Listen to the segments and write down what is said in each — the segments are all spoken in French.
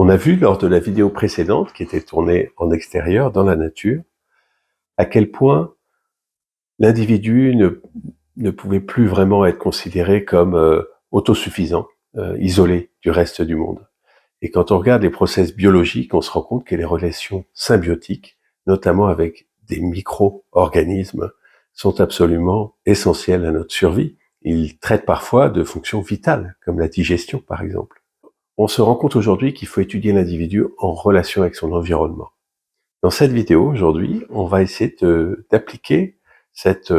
On a vu lors de la vidéo précédente, qui était tournée en extérieur, dans la nature, à quel point l'individu ne pouvait plus vraiment être considéré comme autosuffisant, isolé du reste du monde. Et quand on regarde les process biologiques, on se rend compte que les relations symbiotiques, notamment avec des micro-organismes, sont absolument essentielles à notre survie. Ils traitent parfois de fonctions vitales, comme la digestion par exemple. On se rend compte aujourd'hui qu'il faut étudier l'individu en relation avec son environnement. Dans cette vidéo, aujourd'hui, on va essayer d'appliquer cette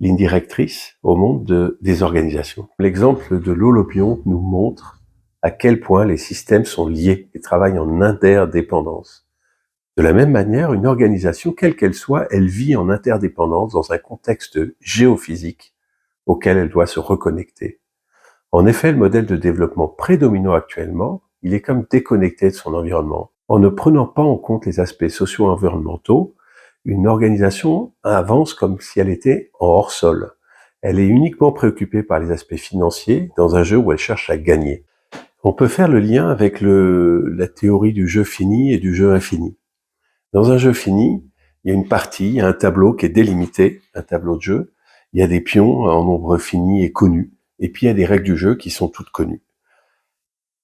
ligne directrice au monde des organisations. L'exemple de l'holobiont nous montre à quel point les systèmes sont liés et travaillent en interdépendance. De la même manière, une organisation, quelle qu'elle soit, elle vit en interdépendance dans un contexte géophysique auquel elle doit se reconnecter. En effet, le modèle de développement prédominant actuellement, il est comme déconnecté de son environnement. En ne prenant pas en compte les aspects socio-environnementaux, une organisation avance comme si elle était en hors-sol. Elle est uniquement préoccupée par les aspects financiers dans un jeu où elle cherche à gagner. On peut faire le lien avec la théorie du jeu fini et du jeu infini. Dans un jeu fini, il y a une partie, il y a un tableau qui est délimité, un tableau de jeu. Il y a des pions en nombre fini et connu. Et puis il y a des règles du jeu qui sont toutes connues.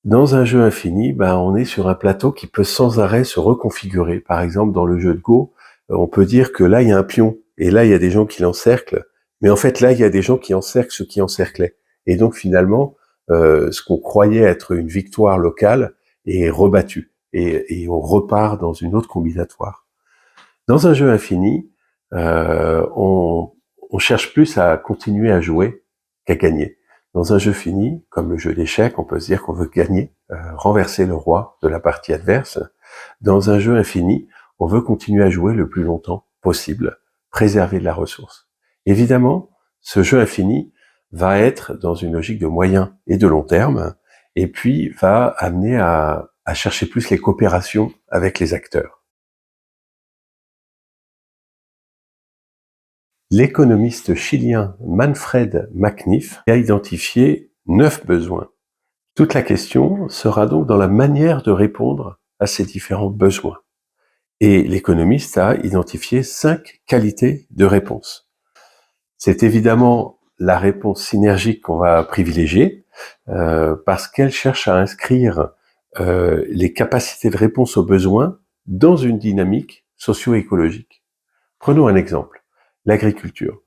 Dans un jeu infini, on est sur un plateau qui peut sans arrêt se reconfigurer. Par exemple, dans le jeu de Go, on peut dire que là, il y a un pion, et là, il y a des gens qui l'encerclent, mais en fait, là, il y a des gens qui encerclent ceux qui encerclaient. Et donc, finalement, ce qu'on croyait être une victoire locale est rebattu, et on repart dans une autre combinatoire. Dans un jeu infini, on cherche plus à continuer à jouer qu'à gagner. Dans un jeu fini, comme le jeu d'échecs, on peut se dire qu'on veut gagner, renverser le roi de la partie adverse. Dans un jeu infini, on veut continuer à jouer le plus longtemps possible, préserver de la ressource. Évidemment, ce jeu infini va être dans une logique de moyen et de long terme, et puis va amener à chercher plus les coopérations avec les acteurs. L'économiste chilien Manfred McNiff a identifié 9 besoins. Toute la question sera donc dans la manière de répondre à ces différents besoins. Et l'économiste a identifié 5 qualités de réponse. C'est évidemment la réponse synergique qu'on va privilégier parce qu'elle cherche à inscrire les capacités de réponse aux besoins dans une dynamique socio-écologique. Prenons un exemple, l'agriculture.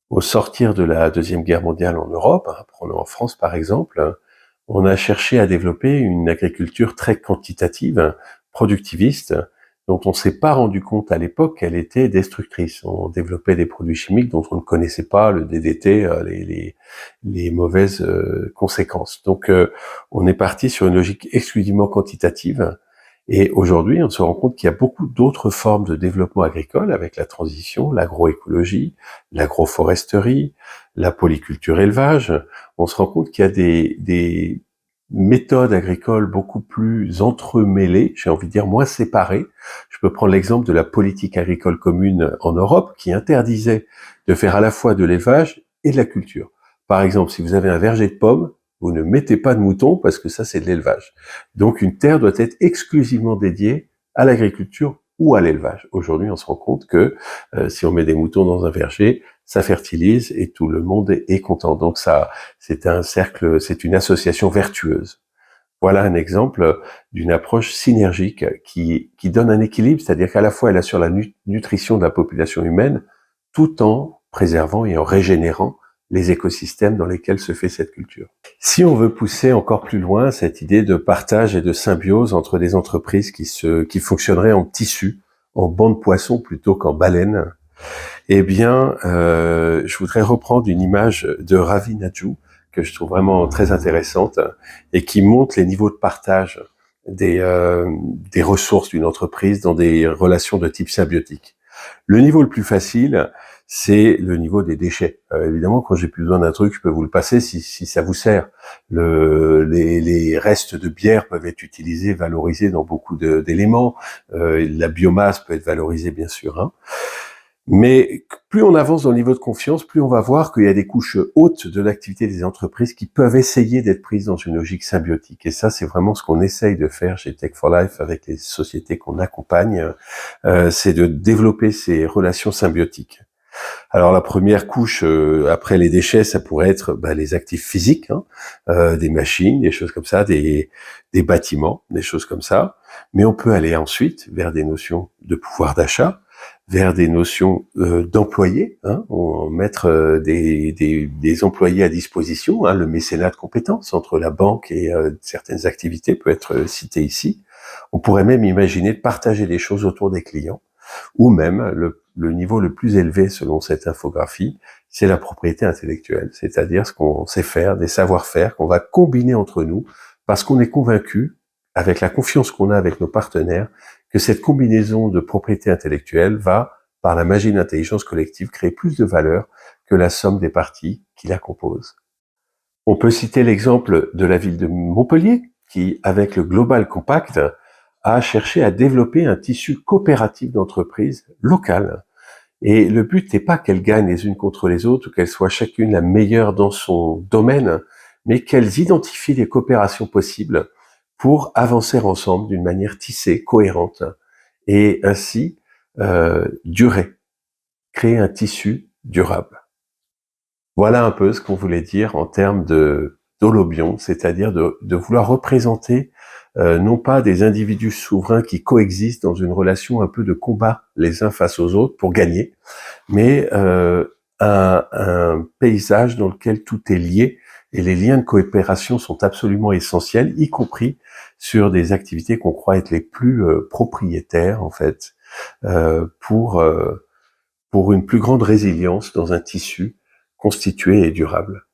Au sortir de la Deuxième Guerre mondiale en Europe, prenons en France par exemple, on a cherché à développer une agriculture très quantitative, productiviste, dont on ne s'est pas rendu compte à l'époque qu'elle était destructrice. On développait des produits chimiques dont on ne connaissait pas le DDT, les mauvaises conséquences. Donc on est parti sur une logique exclusivement quantitative. Et aujourd'hui, on se rend compte qu'il y a beaucoup d'autres formes de développement agricole avec la transition, l'agroécologie, l'agroforesterie, la polyculture élevage. On se rend compte qu'il y a des méthodes agricoles beaucoup plus entremêlées, j'ai envie de dire moins séparées. Je peux prendre l'exemple de la politique agricole commune en Europe qui interdisait de faire à la fois de l'élevage et de la culture. Par exemple, si vous avez un verger de pommes, vous ne mettez pas de moutons parce que ça, c'est de l'élevage. Donc, une terre doit être exclusivement dédiée à l'agriculture ou à l'élevage. Aujourd'hui, on se rend compte que si on met des moutons dans un verger, ça fertilise et tout le monde est content. Donc, ça, c'est un cercle, c'est une association vertueuse. Voilà un exemple d'une approche synergique qui donne un équilibre, c'est-à-dire qu'à la fois, elle assure la nutrition de la population humaine tout en préservant et en régénérant les écosystèmes dans lesquels se fait cette culture. Si on veut pousser encore plus loin cette idée de partage et de symbiose entre des entreprises qui fonctionneraient en tissu, en banc de poissons plutôt qu'en baleine, eh bien, je voudrais reprendre une image de Ravi Najou que je trouve vraiment très intéressante et qui montre les niveaux de partage des ressources d'une entreprise dans des relations de type symbiotique. Le niveau le plus facile, c'est le niveau des déchets. Évidemment, quand j'ai plus besoin d'un truc, je peux vous le passer si ça vous sert. Les restes de bière peuvent être utilisés, valorisés dans beaucoup d'éléments. La biomasse peut être valorisée, bien sûr. Mais plus on avance dans le niveau de confiance, plus on va voir qu'il y a des couches hautes de l'activité des entreprises qui peuvent essayer d'être prises dans une logique symbiotique. Et ça, c'est vraiment ce qu'on essaye de faire chez Tech for Life avec les sociétés qu'on accompagne, c'est de développer ces relations symbiotiques. Alors la première couche, après les déchets, ça pourrait être les actifs physiques, hein, des machines, des choses comme ça, des bâtiments, des choses comme ça. Mais on peut aller ensuite vers des notions de pouvoir d'achat, vers des notions d'employés, hein, mettre des employés à disposition, hein, le mécénat de compétences entre la banque et certaines activités peut être cité ici. On pourrait même imaginer de partager des choses autour des clients, ou même le niveau le plus élevé selon cette infographie, c'est la propriété intellectuelle, c'est-à-dire ce qu'on sait faire, des savoir-faire qu'on va combiner entre nous, parce qu'on est convaincu, avec la confiance qu'on a avec nos partenaires, que cette combinaison de propriété intellectuelle va, par la magie de l'intelligence collective, créer plus de valeur que la somme des parties qui la composent. On peut citer l'exemple de la ville de Montpellier, qui, avec le Global Compact, a cherché à développer un tissu coopératif d'entreprises locales. Et le but n'est pas qu'elles gagnent les unes contre les autres, ou qu'elles soient chacune la meilleure dans son domaine, mais qu'elles identifient les coopérations possibles pour avancer ensemble d'une manière tissée, cohérente, et ainsi durer, créer un tissu durable. Voilà un peu ce qu'on voulait dire en termes de d'holobion, c'est-à-dire de vouloir représenter non pas des individus souverains qui coexistent dans une relation un peu de combat les uns face aux autres pour gagner, mais un paysage dans lequel tout est lié et les liens de coopération sont absolument essentiels, y compris sur des activités qu'on croit être les plus propriétaires en fait, pour une plus grande résilience dans un tissu constitué et durable.